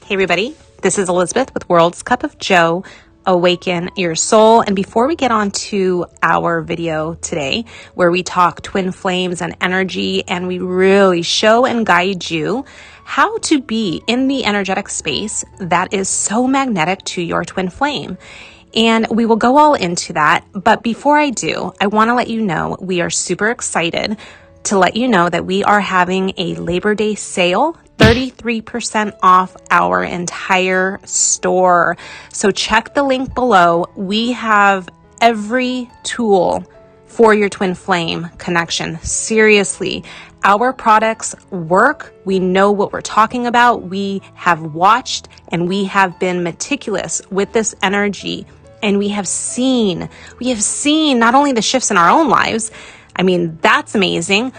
Hey everybody, this is Elizabeth with World's Cup of Joe, Awaken Your Soul. And before we get on to our video today, where we talk twin flames and energy, and we really show and guide you how to be in the energetic space that is so magnetic to your twin flame. And we will go all into that. But before I do, I want to let you know we are super excited to let you know that we are having a Labor Day sale, 33% off our entire store. So check the link below. We have every tool for your twin flame connection. Seriously, our products work. We know what we're talking about. We have watched and we have been meticulous with this energy. And we have seen not only the shifts in our own lives, I mean, that's amazing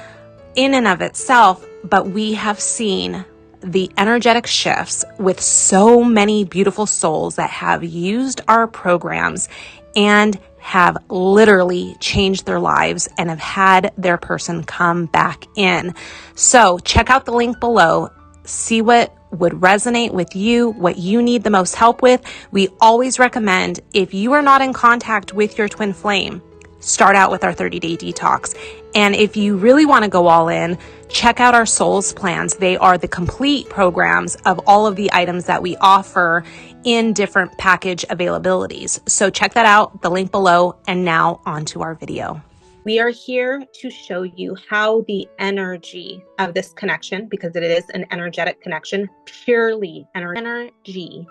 in and of itself, but we have seen the energetic shifts with so many beautiful souls that have used our programs and have literally changed their lives and have had their person come back in. So check out the link below, see what would resonate with you, what you need the most help with. We always recommend, if you are not in contact with your twin flame, start out with our 30-day detox. And if you really want to go all in, check out our Souls plans. They are the complete programs of all of the items that we offer in different package availabilities. So check that out, the link below. And now on to our video. We are here to show you how the energy of this connection, because it is an energetic connection, purely energy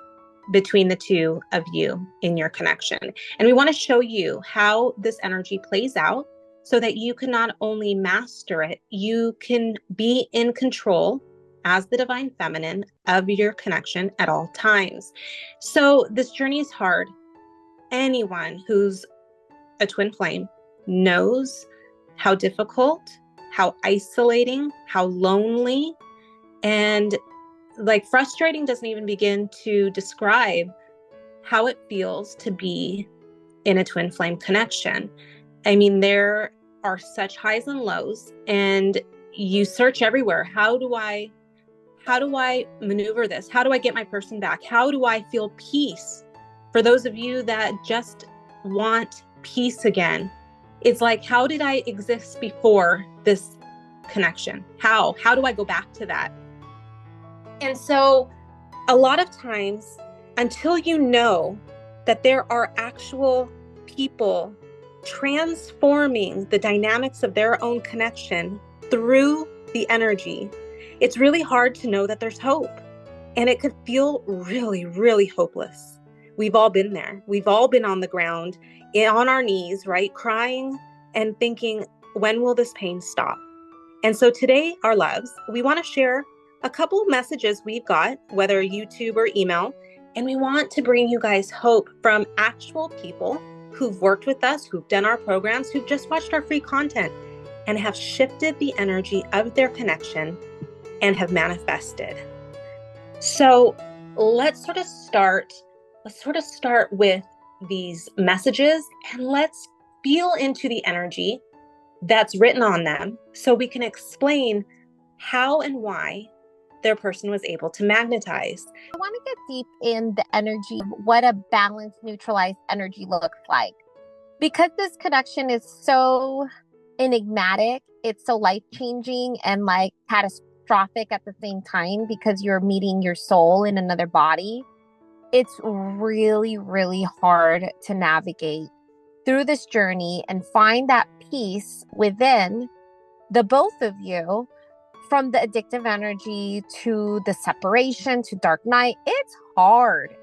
between the two of you in your connection. And we want to show you how this energy plays out so that you can not only master it, you can be in control as the divine feminine of your connection at all times. So this journey is hard. Anyone who's a twin flame knows how difficult, how isolating, how lonely, and like frustrating doesn't even begin to describe how it feels to be in a twin flame connection. I mean, there are such highs and lows, and you search everywhere. How do I maneuver this? How do I get my person back? How do I feel peace? For those of you that just want peace again, it's like, how did I exist before this connection? How do I go back to that? And so a lot of times, until you know that there are actual people transforming the dynamics of their own connection through the energy, it's really hard to know that there's hope. And it could feel really, really hopeless. We've all been there. We've all been on the ground, on our knees, right? Crying and thinking, when will this pain stop? And so today, our loves, we want to share a couple of messages we've got, whether YouTube or email, and we want to bring you guys hope from actual people who've worked with us, who've done our programs, who've just watched our free content and have shifted the energy of their connection and have manifested. So let's sort of start with these messages, and let's feel into the energy that's written on them so we can explain how and why their person was able to magnetize. I want to get deep in the energy, what a balanced, neutralized energy looks like. Because this connection is so enigmatic, it's so life-changing and like catastrophic at the same time, because you're meeting your soul in another body. It's really, really hard to navigate through this journey and find that peace within the both of you. From the addictive energy to the separation to dark night, it's hard.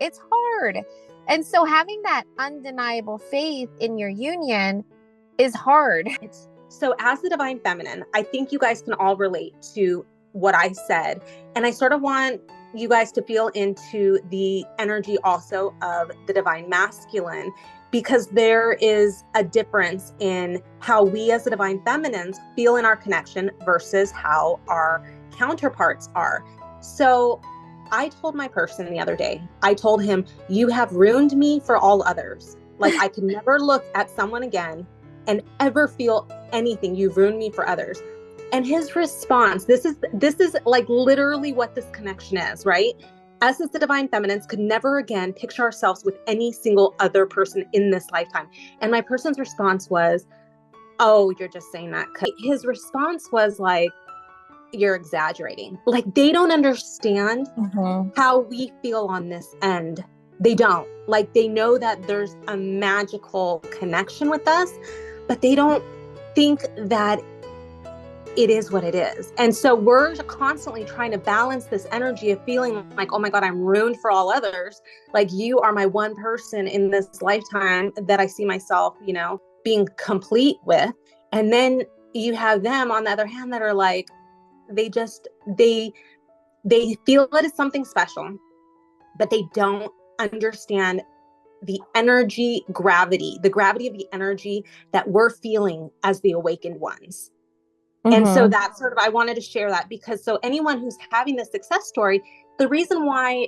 And so having that undeniable faith in your union is hard. So as the divine feminine, I think you guys can all relate to what I said. And I sort of want you guys to feel into the energy also of the divine masculine, because there is a difference in how we as the divine feminines feel in our connection versus how our counterparts are. So I told my person the other day, I told him, you have ruined me for all others. Like I could never look at someone again and ever feel anything. You've ruined me for others. And his response, this is like literally what this connection is, right? us as the divine feminines could never again picture ourselves with any single other person in this lifetime. And my person's response was, oh, you're just saying that. His response was like, you're exaggerating. Like, they don't understand how we feel on this end. They don't. Like, they know that there's a magical connection with us, but they don't think that it is what it is. And so we're constantly trying to balance this energy of feeling like, oh my God, I'm ruined for all others. Like, you are my one person in this lifetime that I see myself, you know, being complete with. And then you have them on the other hand that are like, they feel it is something special, but they don't understand the energy gravity, the gravity of the energy that we're feeling as the awakened ones. And so that's sort of, I wanted to share that because so anyone who's having this success story, the reason why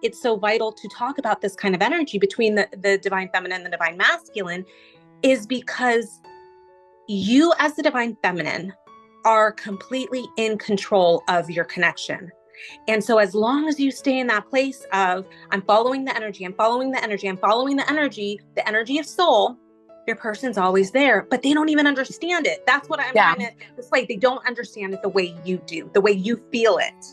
it's so vital to talk about this kind of energy between the divine feminine and the divine masculine is because you as the divine feminine are completely in control of your connection. And so as long as you stay in that place of, I'm following the energy, I'm following the energy, I'm following the energy of soul, your person's always there, but they don't even understand it. That's what I'm trying to display. They don't understand it the way you do, the way you feel it.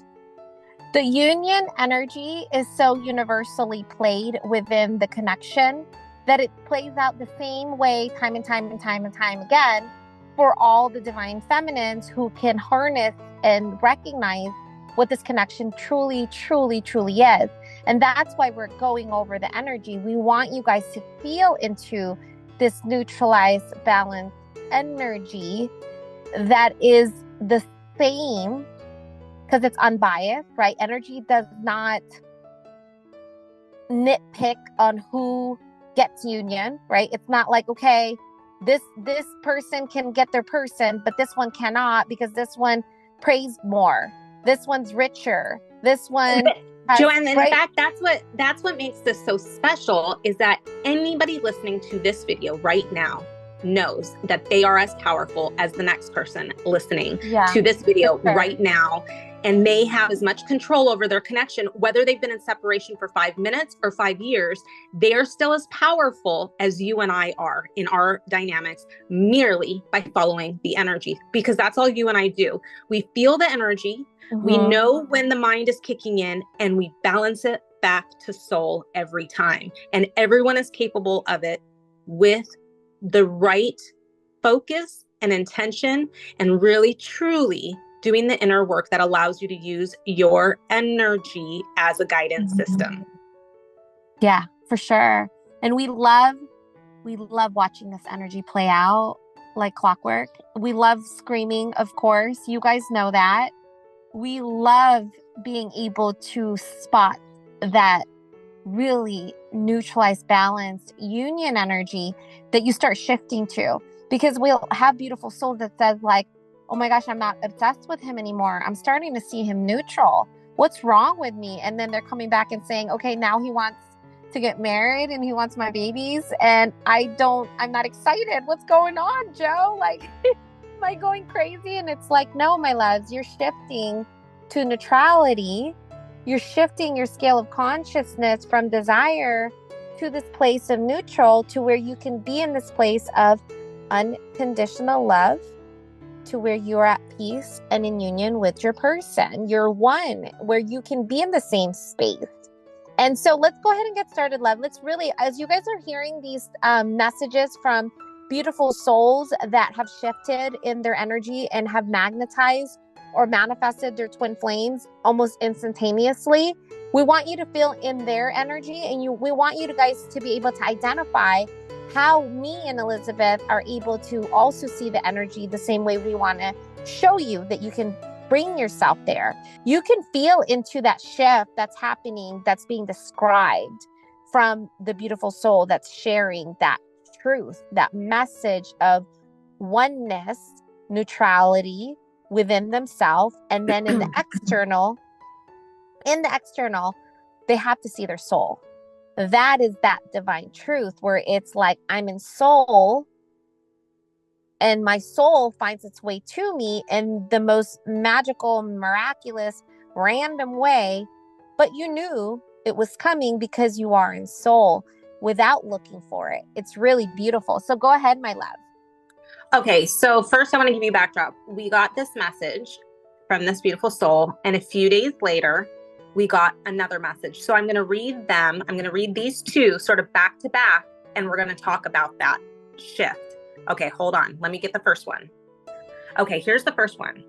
The union energy is so universally played within the connection that it plays out the same way time and time and time and time again for all the divine feminines who can harness and recognize what this connection truly, truly, truly is. And that's why we're going over the energy. We want you guys to feel into this neutralized, balanced energy that is the same because it's unbiased, right? Energy does not nitpick on who gets union, right? It's not like, okay, this person can get their person, but this one cannot because this one prays more. This one's richer. This one Joanne, in fact, that's what makes this so special is that anybody listening to this video right now knows that they are as powerful as the next person listening to this video right now. And they have as much control over their connection, whether they've been in separation for 5 minutes or 5 years, they are still as powerful as you and I are in our dynamics merely by following the energy, because that's all you and I do. We feel the energy. We know when the mind is kicking in and we balance it back to soul every time. And everyone is capable of it with the right focus and intention and really, truly doing the inner work that allows you to use your energy as a guidance system. Yeah, for sure. And we love watching this energy play out like clockwork. We love screaming, of course. You guys know that. We love being able to spot that really neutralized, balanced union energy that you start shifting to, because we'll have beautiful souls that says like, oh my gosh, I'm not obsessed with him anymore. I'm starting to see him neutral. What's wrong with me? And then they're coming back and saying, okay, now he wants to get married and he wants my babies. And I'm not excited. What's going on, Joe? Like, am I going crazy? And it's like, no, my loves, you're shifting to neutrality. You're shifting your scale of consciousness from desire to this place of neutral, to where you can be in this place of unconditional love, to where you're at peace and in union with your person. You're one, where you can be in the same space. And so let's go ahead and get started, love. Let's really, as you guys are hearing these messages from beautiful souls that have shifted in their energy and have magnetized or manifested their twin flames almost instantaneously, we want you to feel in their energy, and we want you guys to be able to identify how me and Elizabeth are able to also see the energy the same way we want to show you that you can bring yourself there. You can feel into that shift that's happening, that's being described from the beautiful soul that's sharing that truth, that message of oneness, neutrality within themselves. And then in the external, they have to see their soul. That is that divine truth where it's like, I'm in soul and my soul finds its way to me in the most magical, miraculous, random way but you knew it was coming because you are in soul without looking for it. It's really beautiful. So go ahead, my love. Okay, so first I want to give you a backdrop. We got this message from this beautiful soul, and a few days later, we got another message. So I'm going to read them. I'm going to read these two sort of back to back, and we're going to talk about that shift. Okay, hold on. Let me get the first one. Okay, here's the first one.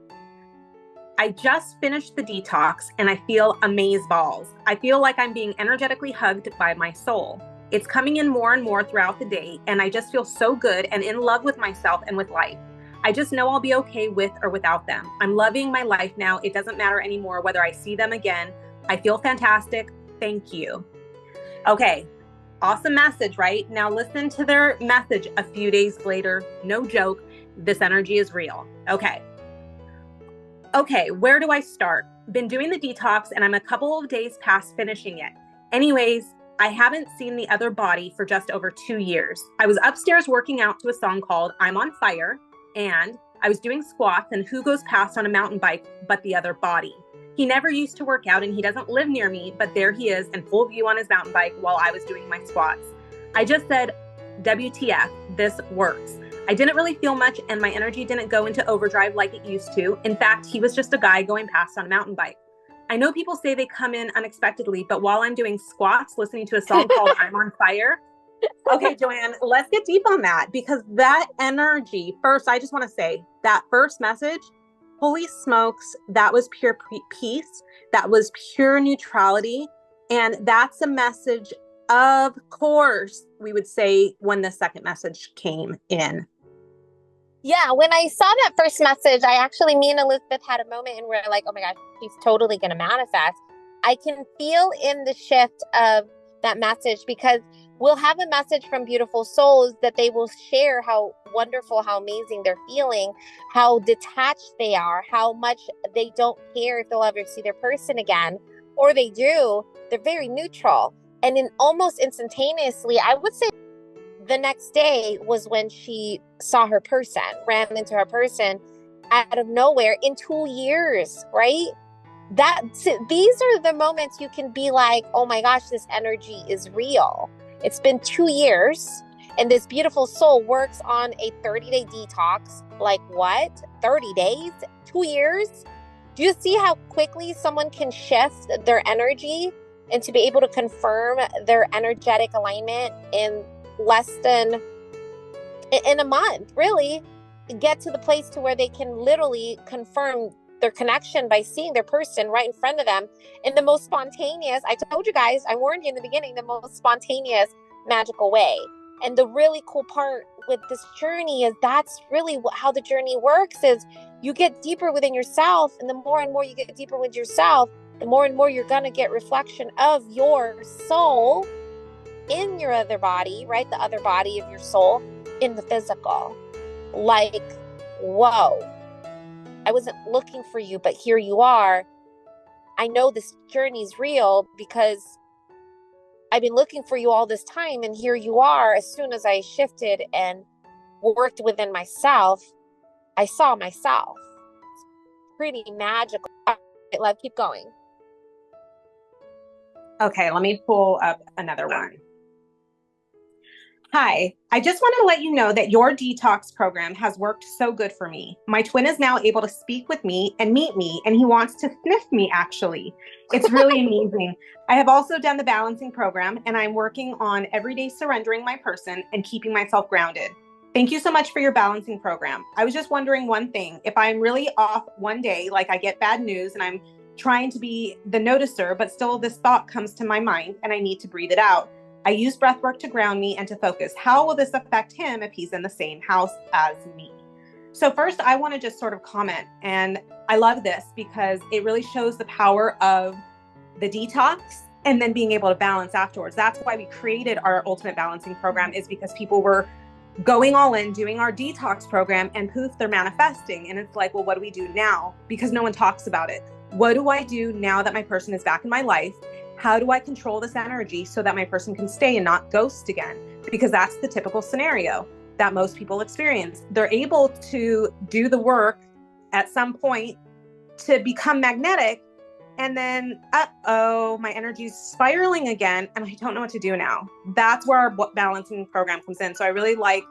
I just finished the detox and I feel amazeballs. I feel like I'm being energetically hugged by my soul. It's coming in more and more throughout the day, and I just feel so good and in love with myself and with life. I just know I'll be okay with or without them. I'm loving my life now. It doesn't matter anymore whether I see them again. I feel fantastic. Thank you. Okay, awesome message, right? Now listen to their message a few days later. No joke. This energy is real. Okay, where do I start? Been doing the detox and I'm a couple of days past finishing it. Anyways, I haven't seen the other body for just over 2 years. I was upstairs working out to a song called I'm on Fire, and I was doing squats, and who goes past on a mountain bike but the other body? He never used to work out and he doesn't live near me, but there he is in full view on his mountain bike while I was doing my squats. I just said, WTF, this works. I didn't really feel much and my energy didn't go into overdrive like it used to. In fact, he was just a guy going past on a mountain bike. I know people say they come in unexpectedly, but while I'm doing squats, listening to a song called I'm on Fire. Okay, Joanne, let's get deep on that, because that energy, first, I just want to say that first message, holy smokes, that was pure peace. That was pure neutrality. And that's a message, of course, we would say when the second message came in. Yeah, when I saw that first message, me and Elizabeth had a moment and we're like, oh my gosh, she's totally going to manifest. I can feel in the shift of that message, because we'll have a message from beautiful souls that they will share how wonderful, how amazing they're feeling, how detached they are, how much they don't care if they'll ever see their person again, or they do. They're very neutral. And in almost instantaneously, I would say the next day was when she saw her person, ran into her person out of nowhere in 2 years, right? These are the moments you can be like, oh my gosh, this energy is real. It's been 2 years and this beautiful soul works on a 30-day detox. Like what? 30 days? 2 years? Do you see how quickly someone can shift their energy and to be able to confirm their energetic alignment in less than in a month, really get to the place to where they can literally confirm their connection by seeing their person right in front of them in the most spontaneous, I told you guys, I warned you in the beginning, the most spontaneous, magical way. And the really cool part with this journey is that's really how the journey works, is you get deeper within yourself, and the more and more you get deeper with yourself, the more and more you're going to get reflection of your soul in your other body, right? The other body of your soul in the physical. Like, whoa, I wasn't looking for you, but here you are. I know this journey is real because I've been looking for you all this time, and here you are. As soon as I shifted and worked within myself, I saw myself. It's pretty magical. All right, love, keep going. Okay, let me pull up another one. Hi, I just wanted to let you know that your detox program has worked so good for me. My twin is now able to speak with me and meet me, and he wants to sniff me, actually. It's really amazing. I have also done the balancing program, and I'm working on every day surrendering my person and keeping myself grounded. Thank you so much for your balancing program. I was just wondering one thing. If I'm really off one day, like I get bad news and I'm trying to be the noticer, but still this thought comes to my mind and I need to breathe it out. I use breath work to ground me and to focus. How will this affect him if he's in the same house as me? So first, I want to just sort of comment, and I love this because it really shows the power of the detox and then being able to balance afterwards. That's why we created our ultimate balancing program, is because people were going all in, doing our detox program, and poof, they're manifesting. And it's like, well, what do we do now? Because no one talks about it. What do I do now that my person is back in my life? How do I control this energy so that my person can stay and not ghost again? Because that's the typical scenario that most people experience. They're able to do the work at some point to become magnetic, And then, my energy's spiraling again, and I don't know what to do now. That's where our balancing program comes in. So I really like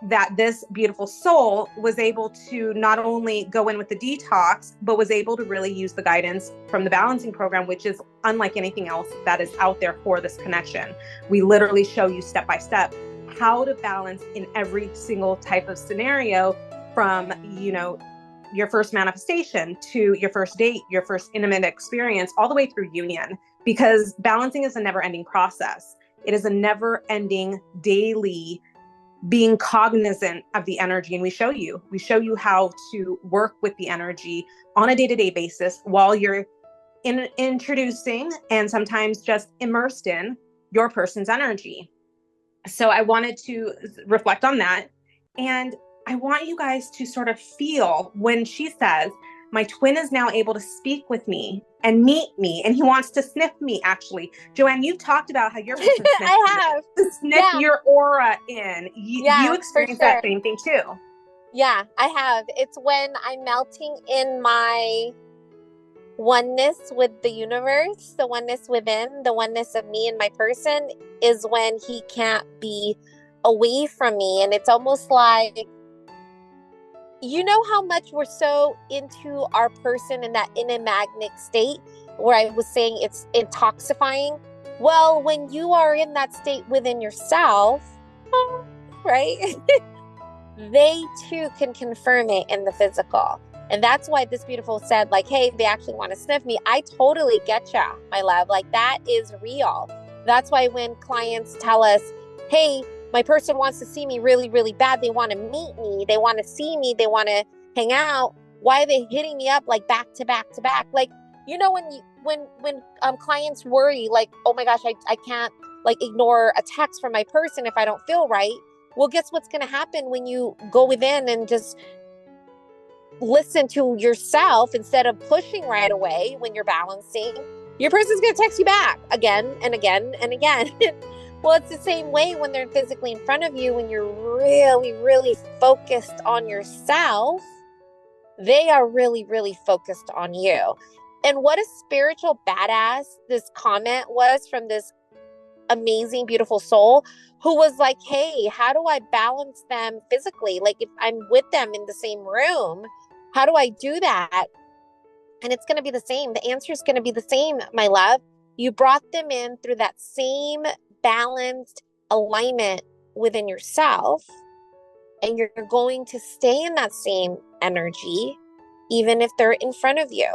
that this beautiful soul was able to not only go in with the detox, but was able to really use the guidance from the balancing program, which is unlike anything else that is out there for this connection. We literally show you step by step how to balance in every single type of scenario, from, your first manifestation to your first date, your first intimate experience, all the way through union, because balancing is a never-ending process. It is a never-ending daily being cognizant of the energy. And we show you how to work with the energy on a day-to-day basis while you're introducing and sometimes just immersed in your person's energy. So I wanted to reflect on that. And I want you guys to sort of feel when she says, my twin is now able to speak with me and meet me, and he wants to sniff me, actually. Joanne, you've talked about how you're able to sniff, to sniff your aura in. You experience that same thing too. Yeah, I have. It's when I'm melting in my oneness with the universe, the oneness within, the oneness of me and my person, is when he can't be away from me. And it's almost like, you know how much we're so into our person in that magnetic state where I was saying it's intoxifying? Well, when you are in that state within yourself, right, they too can confirm it in the physical. And that's why this beautiful said, like, hey, they actually want to sniff me. I totally get ya, my love. Like, that is real. That's why when clients tell us, hey, my person wants to see me really, really bad, they want to meet me, they want to see me, they want to hang out, why are they hitting me up like back to back to back? Like, when clients worry, like, oh my gosh, I can't like ignore a text from my person if I don't feel right. Well, guess what's going to happen when you go within and just listen to yourself instead of pushing right away when you're balancing? Your person's going to text you back again and again and again. Well, it's the same way when they're physically in front of you. When you're really, really focused on yourself, they are really, really focused on you. And what a spiritual badass this comment was from this amazing, beautiful soul who was like, hey, how do I balance them physically? Like, if I'm with them in the same room, how do I do that? And it's going to be the same. The answer is going to be the same, my love. You brought them in through that same balanced alignment within yourself, and you're going to stay in that same energy even if they're in front of you.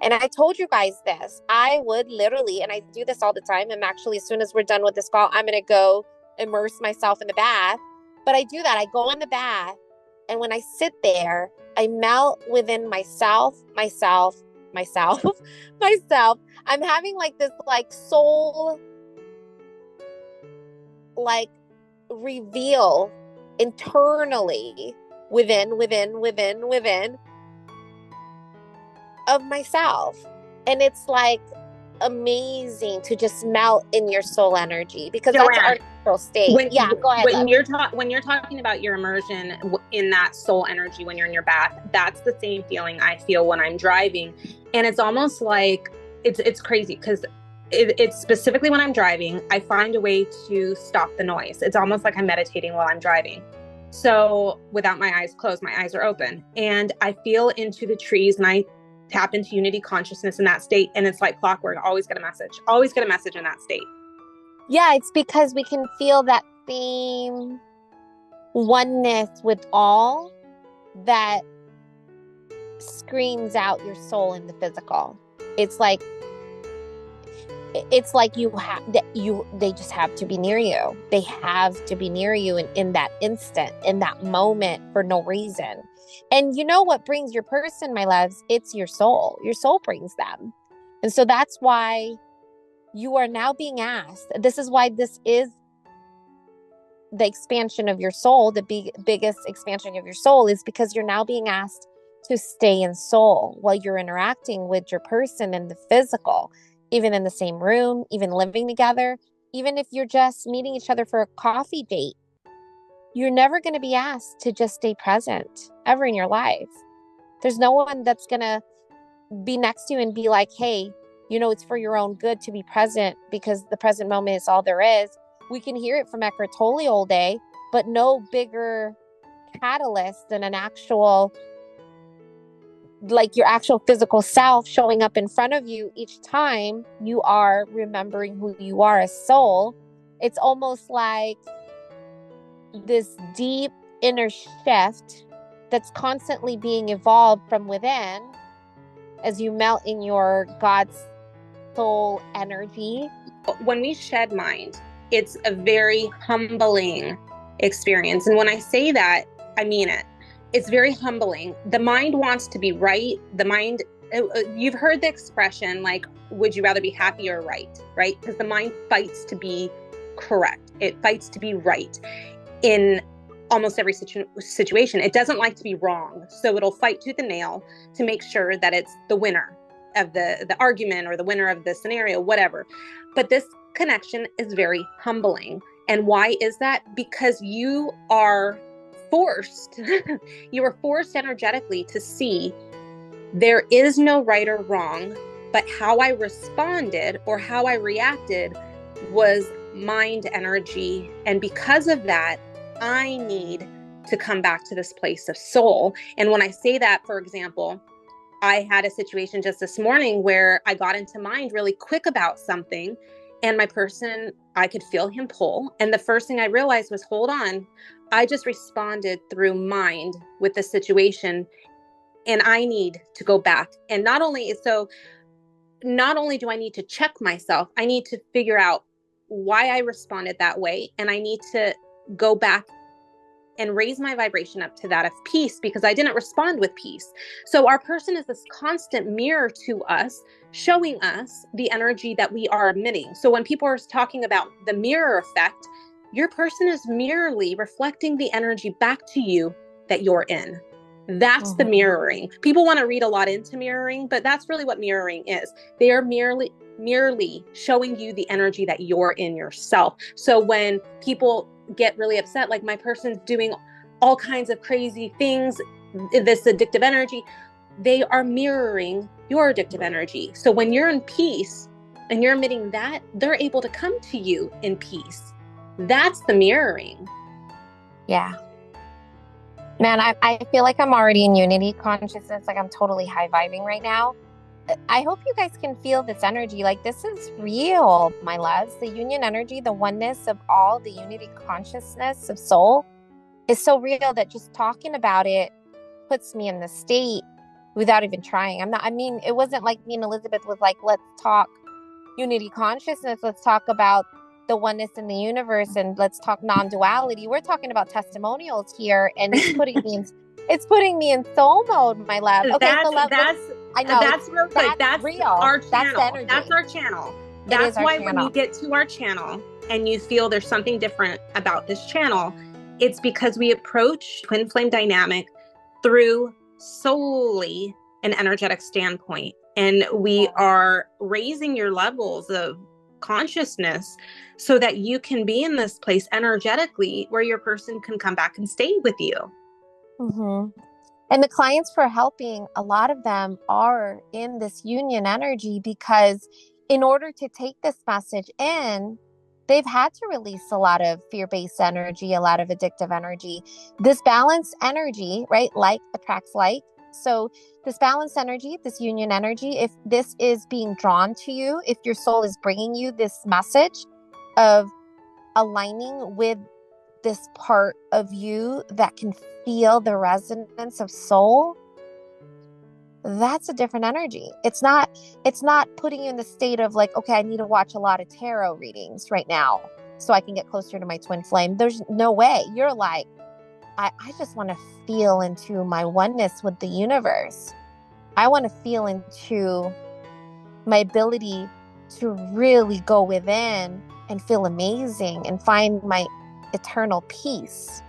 And I told you guys this, I would literally, and I do this all the time, I'm actually, as soon as we're done with this call, I'm going to go immerse myself in the bath. But I do that, I go in the bath, and when I sit there, I melt within myself. I'm having like this like soul like reveal internally within of myself. And it's like amazing to just melt in your soul energy, because Joanne, that's our natural state. Go ahead. When you're talking about your immersion in that soul energy when you're in your bath, that's the same feeling I feel when I'm driving. And it's almost like it's crazy because it's specifically when I'm driving, I find a way to stop the noise. It's almost like I'm meditating while I'm driving. So without my eyes closed, my eyes are open, and I feel into the trees, and I tap into unity consciousness in that state. And it's like clockwork. Always get a message in that state. Yeah, it's because we can feel that same oneness with all that screams out your soul in the physical. It's like they just have to be near you. They have to be near you in that instant, in that moment, for no reason. And you know what brings your person, my loves? It's your soul. Your soul brings them. And so that's why you are now being asked. This is why this is the expansion of your soul. The biggest expansion of your soul is because you're now being asked to stay in soul while you're interacting with your person in the physical, even in the same room, even living together, even if you're just meeting each other for a coffee date. You're never going to be asked to just stay present ever in your life. There's no one that's going to be next to you and be like, hey, it's for your own good to be present, because the present moment is all there is. We can hear it from Eckhart Tolle all day, but no bigger catalyst than an actual, like your actual physical self showing up in front of you each time you are remembering who you are as soul. It's almost like this deep inner shift that's constantly being evolved from within as you melt in your God's soul energy. When we shed mind, it's a very humbling experience. And when I say that, I mean it. It's very humbling. The mind wants to be right. The mind, you've heard the expression, like, would you rather be happy or right? Right? Because the mind fights to be correct. It fights to be right in almost every situation. It doesn't like to be wrong. So it'll fight tooth and nail to make sure that it's the winner of the argument or the winner of the scenario, whatever. But this connection is very humbling. And why is that? Because you are forced, you are forced energetically to see there is no right or wrong, but how I responded or how I reacted was mind energy. And because of that, I need to come back to this place of soul. And when I say that, for example, I had a situation just this morning where I got into mind really quick about something, and my person, I could feel him pull. And the first thing I realized was, hold on, I just responded through mind with the situation, and I need to go back. And not only do I need to check myself, I need to figure out why I responded that way. And I need to go back and raise my vibration up to that of peace, because I didn't respond with peace. So our person is this constant mirror to us, showing us the energy that we are emitting. So when people are talking about the mirror effect, your person is merely reflecting the energy back to you that you're in. That's the mirroring. People want to read a lot into mirroring, but that's really what mirroring is. They are merely showing you the energy that you're in yourself. So when people get really upset, like my person's doing all kinds of crazy things, this addictive energy, they are mirroring your addictive energy. So when you're in peace and you're emitting that, they're able to come to you in peace. That's the mirroring. Yeah. Man, I feel like I'm already in unity consciousness. Like I'm totally high vibing right now. I hope you guys can feel this energy. Like this is real, my loves. The union energy, the oneness of all, the unity consciousness of soul is so real that just talking about it puts me in the state without even trying. It wasn't like me and Elizabeth was like, let's talk unity consciousness. Let's talk about the oneness in the universe and let's talk non-duality. We're talking about testimonials here, and it's putting me in soul mode, my love. Okay, I know that's real good. That's real. Our channel. That's our channel. That's why when you get to our channel and you feel there's something different about this channel, it's because we approach twin flame dynamic through solely an energetic standpoint, and we are raising your levels of consciousness so that you can be in this place energetically where your person can come back and stay with you. And the clients we're helping, a lot of them are in this union energy because in order to take this message in, they've had to release a lot of fear-based energy, a lot of addictive energy. This balanced energy, right? Like attracts like. So this balanced energy, this union energy, if this is being drawn to you, if your soul is bringing you this message of aligning with this part of you that can feel the resonance of soul, that's a different energy. It's not putting you in the state of like, okay, I need to watch a lot of tarot readings right now so I can get closer to my twin flame. There's no way. You're like, I just want to feel into my oneness with the universe. I want to feel into my ability to really go within and feel amazing and find my eternal peace.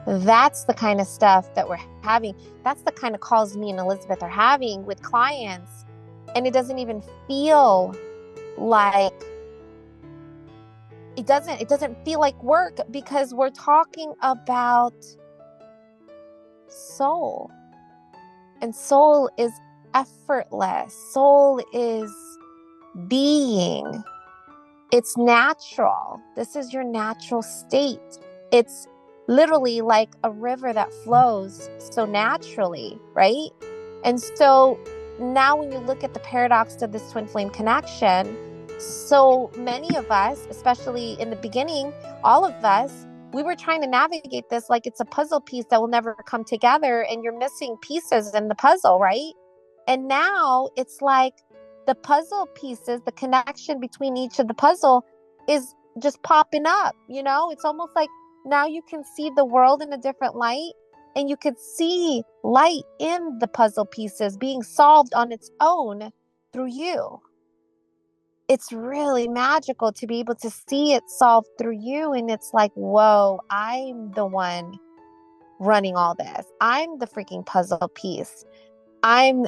That's the kind of stuff that we're having. That's the kind of calls me and Elizabeth are having with clients. And it doesn't even feel like it doesn't feel like work, because we're talking about soul. And soul is effortless. Soul is being. It's natural. This is your natural state. It's literally like a river that flows so naturally, right? And so now when you look at the paradox of this twin flame connection, so many of us, especially in the beginning, all of us, we were trying to navigate this like it's a puzzle piece that will never come together and you're missing pieces in the puzzle, right? And now it's like the puzzle pieces, the connection between each of the puzzle is just popping up, you know? It's almost like now you can see the world in a different light and you could see light in the puzzle pieces being solved on its own through you. It's really magical to be able to see it solved through you. And it's like, whoa, I'm the one running all this. I'm the freaking puzzle piece. I'm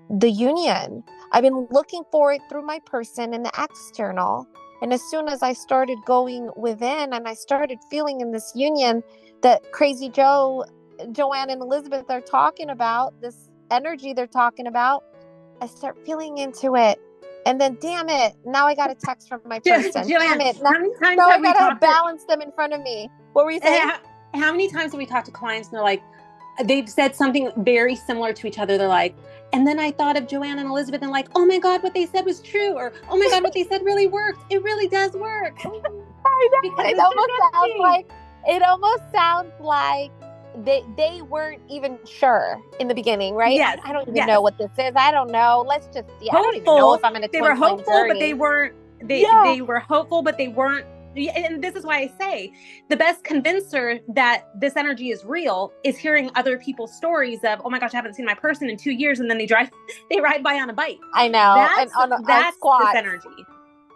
the union. I've been looking for it through my person and the external. And as soon as I started going within and I started feeling in this union that Crazy Joe, Joanne, and Elizabeth are talking about, this energy they're talking about, I start feeling into it. And then, damn it, now I got a text from my person. Joanne, Damn it, how many times now I have we gotta talked balance them in front of me. What were you saying? How many times have we talked to clients and they're like, they've said something very similar to each other. They're like, and then I thought of Joanne and Elizabeth and like, oh my God, what they said was true. Or, oh my God, what they said really worked. It really does work. I know. It almost sounds like they weren't even sure in the beginning, right? Yes. I don't even know what this is. I don't know. Let's just see. I don't even know if I'm in a They were twin flame hopeful, journey. but they weren't. They were hopeful, but they weren't. And this is why I say the best convincer that this energy is real is hearing other people's stories of, oh my gosh, I haven't seen my person in 2 years, and then they ride by on a bike. I know. That's this energy.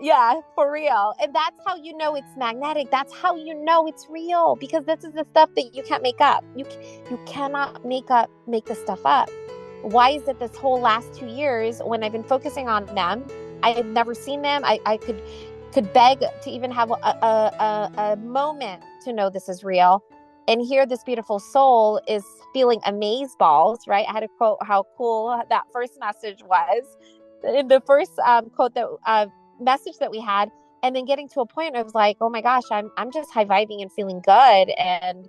Yeah, for real. And that's how you know it's magnetic. That's how you know it's real, because this is the stuff that you can't make up. You cannot make this stuff up. Why is it this whole last 2 years when I've been focusing on them, I have never seen them. I could beg to even have a moment to know this is real. And here this beautiful soul is feeling amaze balls, right? I had to quote how cool that first message was in the first quote that message that we had, and then getting to a point where I was like, oh my gosh, I'm just high vibing and feeling good. And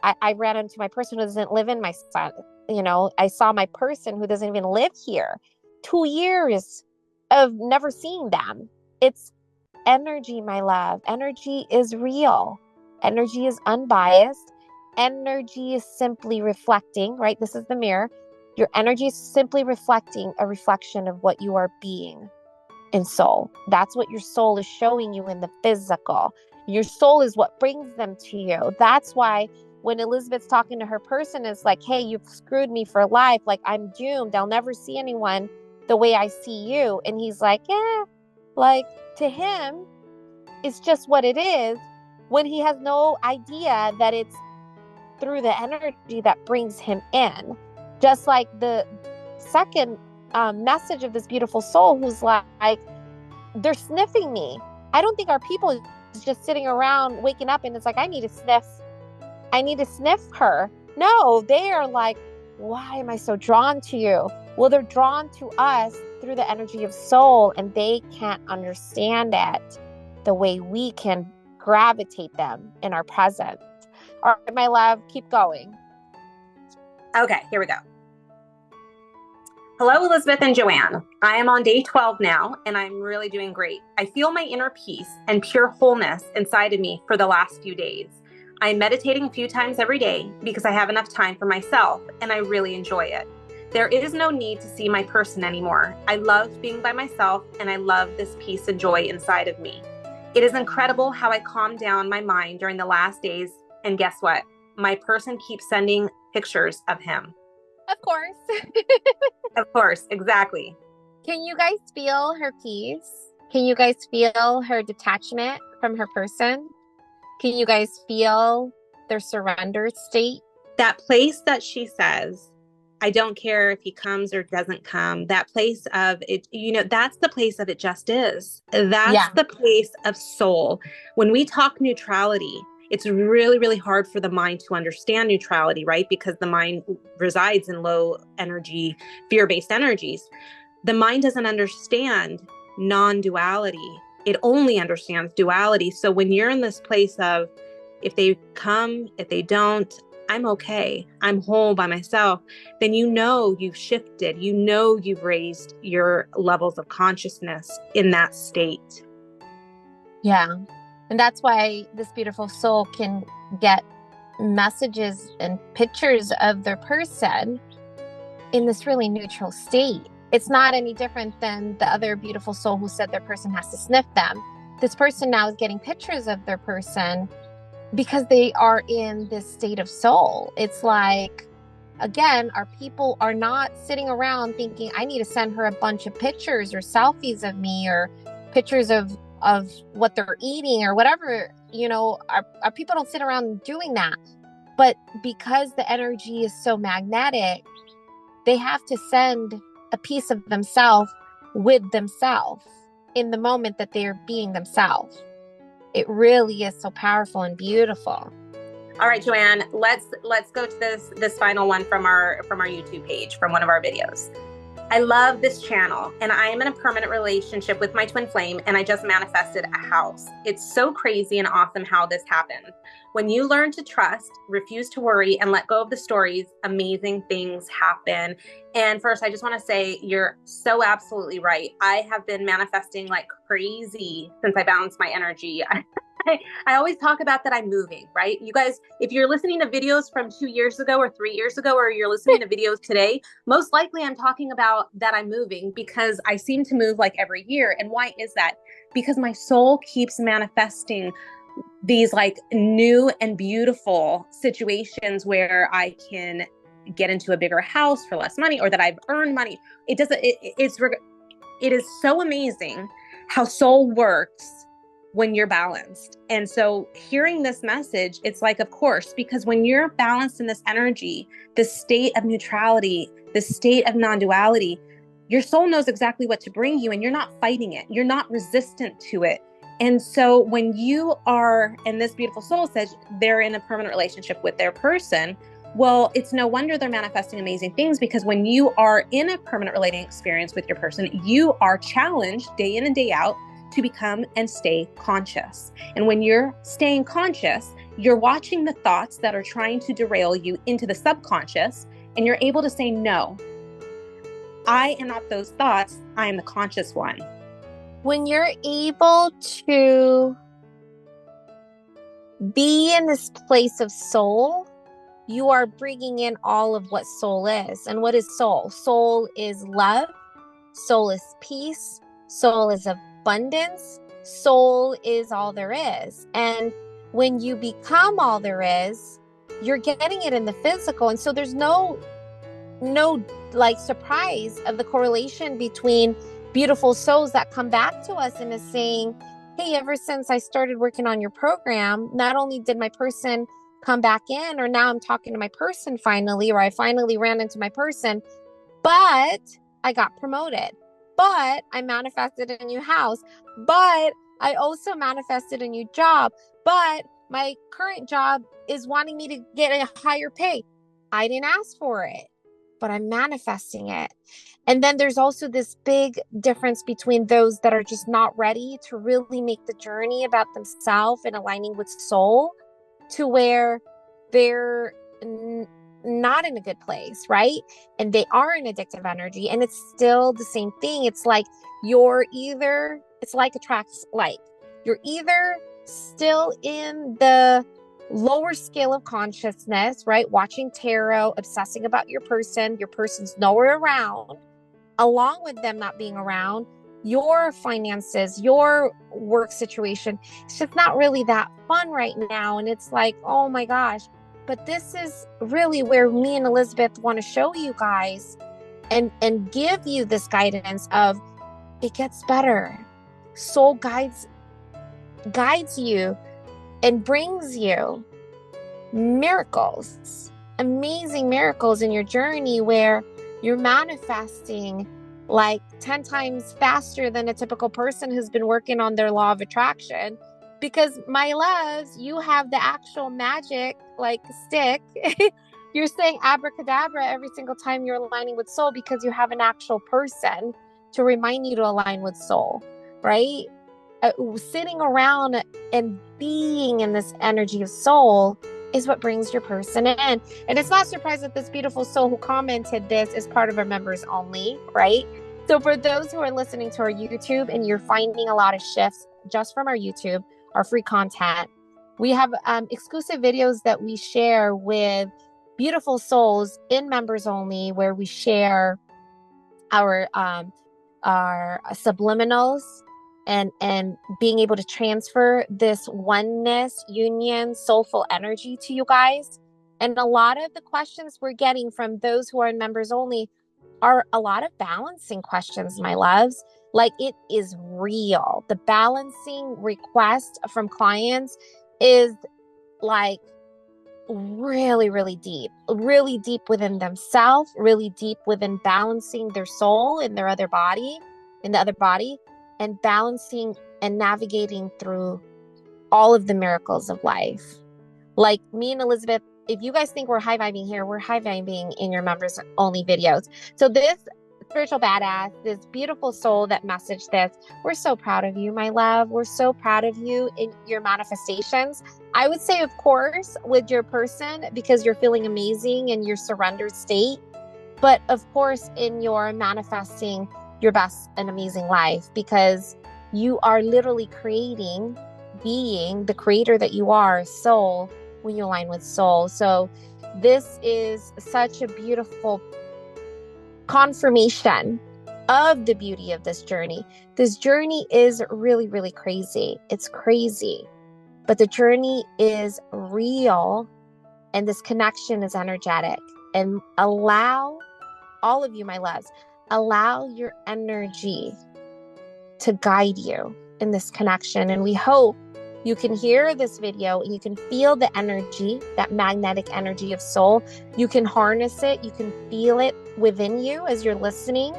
I ran into my person who doesn't live in my son. You know, I saw my person who doesn't even live here. 2 years of never seeing them. It's energy, my love. Energy is real. Energy is unbiased. Energy is simply reflecting, right? This is the mirror. Your energy is simply reflecting a reflection of what you are being in soul. That's what your soul is showing you in the physical. Your soul is what brings them to you. That's why when Elizabeth's talking to her person, it's like, hey, you've screwed me for life. Like, I'm doomed. I'll never see anyone the way I see you. And he's like, yeah, like, to him, it's just what it is, when he has no idea that it's through the energy that brings him in. Just like the second message of this beautiful soul who's like, they're sniffing me. I don't think our people is just sitting around waking up and it's like, I need to sniff her. No, they are like, why am I so drawn to you? Well, they're drawn to us through the energy of soul, and they can't understand it the way we can gravitate them in our presence. All right, my love, keep going. Okay, here we go. Hello, Elizabeth and Joanne. I am on day 12 now, and I'm really doing great. I feel my inner peace and pure wholeness inside of me for the last few days. I'm meditating a few times every day because I have enough time for myself, and I really enjoy it. There is no need to see my person anymore. I love being by myself, and I love this peace and joy inside of me. It is incredible how I calmed down my mind during the last days, and guess what? My person keeps sending pictures of him. Of course. Of course, exactly. Can you guys feel her peace? Can you guys feel her detachment from her person? Can you guys feel their surrender state? That place that she says, I don't care if he comes or doesn't come, that place of it, you know, that's the place of it just is. That's the place of soul. When we talk neutrality, It's really, really hard for the mind to understand neutrality, right? Because the mind resides in low energy, fear-based energies. The mind doesn't understand non-duality. It only understands duality. So when you're in this place of, if they come, if they don't, I'm okay, I'm whole by myself, then you know you've shifted, you know you've raised your levels of consciousness in that state. Yeah. And that's why this beautiful soul can get messages and pictures of their person in this really neutral state. It's not any different than the other beautiful soul who said their person has to sniff them. This person now is getting pictures of their person because they are in this state of soul. It's like, again, our people are not sitting around thinking, I need to send her a bunch of pictures or selfies of me or pictures of what they're eating or whatever. You know, our people don't sit around doing that. But because the energy is so magnetic, they have to send a piece of themselves with themselves in the moment that they're being themselves. It really is so powerful and beautiful. All right, Joanne, let's go to this final one from our YouTube page, from one of our videos. I love this channel, and I am in a permanent relationship with my twin flame, and I just manifested a house. It's so crazy and awesome how this happened. When you learn to trust, refuse to worry, and let go of the stories, amazing things happen. And first, I just want to say you're so absolutely right. I have been manifesting like crazy since I balanced my energy. I always talk about that I'm moving, right? You guys, if you're listening to videos from 2 years ago or 3 years ago, or you're listening to videos today, most likely I'm talking about that I'm moving, because I seem to move like every year. And why is that? Because my soul keeps manifesting these like new and beautiful situations where I can get into a bigger house for less money, or that I've earned money. It is so amazing how soul works when you're balanced. And so hearing this message, it's like, of course, because when you're balanced in this energy, this state of neutrality, this state of non-duality, your soul knows exactly what to bring you, and you're not fighting it. You're not resistant to it. And so when you are, and this beautiful soul says they're in a permanent relationship with their person, well, it's no wonder they're manifesting amazing things, because when you are in a permanent relating experience with your person, you are challenged day in and day out to become and stay conscious. And when you're staying conscious, you're watching the thoughts that are trying to derail you into the subconscious, and you're able to say, no, I am not those thoughts. I am the conscious one. When you're able to be in this place of soul, you are bringing in all of what soul is. And what is soul? Soul is love. Soul is peace. Soul is abundance. Soul is all there is. And when you become all there is, you're getting it in the physical. And so there's no like surprise of the correlation between beautiful souls that come back to us and is saying, hey, ever since I started working on your program, not only did my person come back in, or now I'm talking to my person finally, or I finally ran into my person, but I got promoted, but I manifested a new house, but I also manifested a new job, but my current job is wanting me to get a higher pay. I didn't ask for it, but I'm manifesting it. And then there's also this big difference between those that are just not ready to really make the journey about themselves and aligning with soul, to where they're not in a good place, right? And they are in addictive energy, and it's still the same thing. It's like it's like attracts like. You're either still in the lower scale of consciousness, right? Watching tarot, obsessing about your person's nowhere around, along with them not being around, your finances, your work situation, it's just not really that fun right now. And it's like, oh my gosh. But this is really where me and Elizabeth want to show you guys and give you this guidance of, it gets better. Soul guides you and brings you miracles, amazing miracles in your journey, where you're manifesting like 10 times faster than a typical person who's been working on their law of attraction, Because my loves, you have the actual magic like stick. You're saying abracadabra every single time you're aligning with soul because you have an actual person to remind you to align with soul, right? Sitting around and being in this energy of soul is what brings your person in. And it's not surprised that this beautiful soul who commented this is part of our members only, right? So for those who are listening to our YouTube and you're finding a lot of shifts just from our YouTube, our free content, we have exclusive videos that we share with beautiful souls in members only, where we share our subliminals and being able to transfer this oneness, union, soulful energy to you guys. And a lot of the questions we're getting from those who are in members only are a lot of balancing questions, my loves. Like, it is real. The balancing request from clients is like really, really deep within themselves, really deep within balancing their soul in their other body, and balancing and navigating through all of the miracles of life. Like me and Elizabeth, if you guys think we're high-vibing here, we're high-vibing in your members only videos. So this spiritual badass, this beautiful soul that messaged this, we're so proud of you, my love. We're so proud of you in your manifestations. I would say, of course, with your person, because you're feeling amazing in your surrendered state, but of course in your manifesting your best and amazing life, because you are literally creating, being the creator that you are, soul, when you align with soul. So this is such a beautiful confirmation of the beauty of this journey. This journey is really, really crazy. It's crazy, but the journey is real, and this connection is energetic. And allow, all of you, my loves, allow your energy to guide you in this connection. And we hope you can hear this video and you can feel the energy, that magnetic energy of soul. You can harness it. You can feel it within you as you're listening.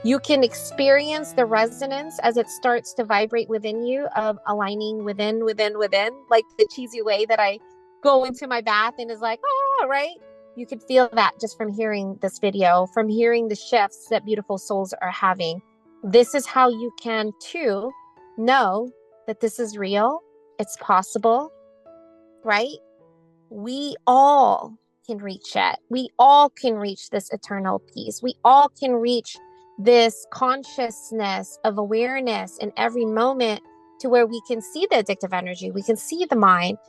You can experience the resonance as it starts to vibrate within you of aligning within, like the cheesy way that I go into my bath and is like, oh, right? You can feel that just from hearing this video, from hearing the shifts that beautiful souls are having. This is how you can too know that this is real. It's possible, right? We all can reach it. We all can reach this eternal peace. We all can reach this consciousness of awareness in every moment, to where we can see the addictive energy, we can see the mind,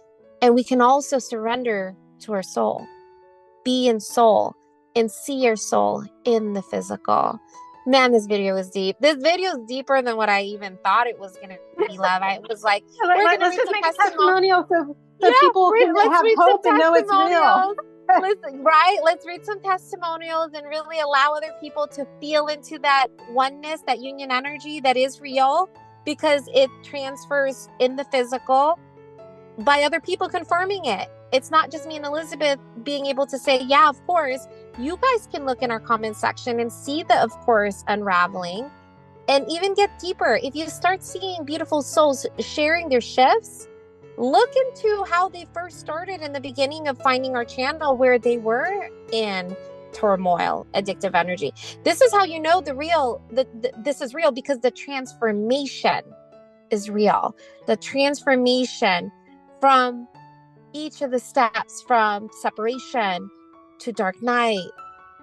and we can also surrender to our soul, be in soul, and see your soul in the physical. Man, this video is deep. This video is deeper than what I even thought it was going to be, love. I was like, let's just make a testimonial so people can have hope and know it's real. Listen, right? Let's read some testimonials and really allow other people to feel into that oneness, that union energy that is real, because it transfers in the physical by other people confirming it. It's not just me and Elizabeth being able to say, yeah, of course. You guys can look in our comment section and see the, of course, unraveling, and even get deeper. If you start seeing beautiful souls sharing their shifts, look into how they first started in the beginning of finding our channel, where they were in turmoil, addictive energy. This is how you know this is real, because the transformation is real. The transformation from each of the steps, from separation to dark night,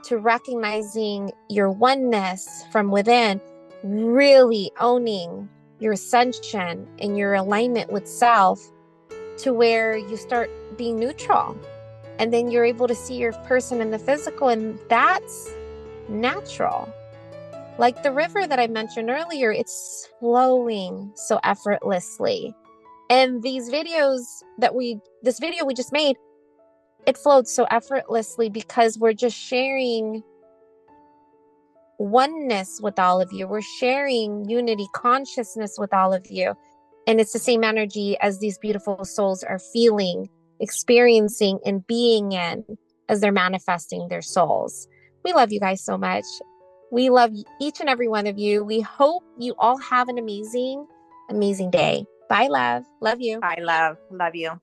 to recognizing your oneness from within, really owning your ascension and your alignment with self, to where you start being neutral, and then you're able to see your person in the physical, and that's natural. Like the river that I mentioned earlier, it's flowing so effortlessly. And this video we just made, it flowed so effortlessly because we're just sharing oneness with all of you. We're sharing unity consciousness with all of you. And it's the same energy as these beautiful souls are feeling, experiencing, and being in as they're manifesting their souls. We love you guys so much. We love each and every one of you. We hope you all have an amazing, amazing day. Bye, love. Love you. Bye, love. Love you.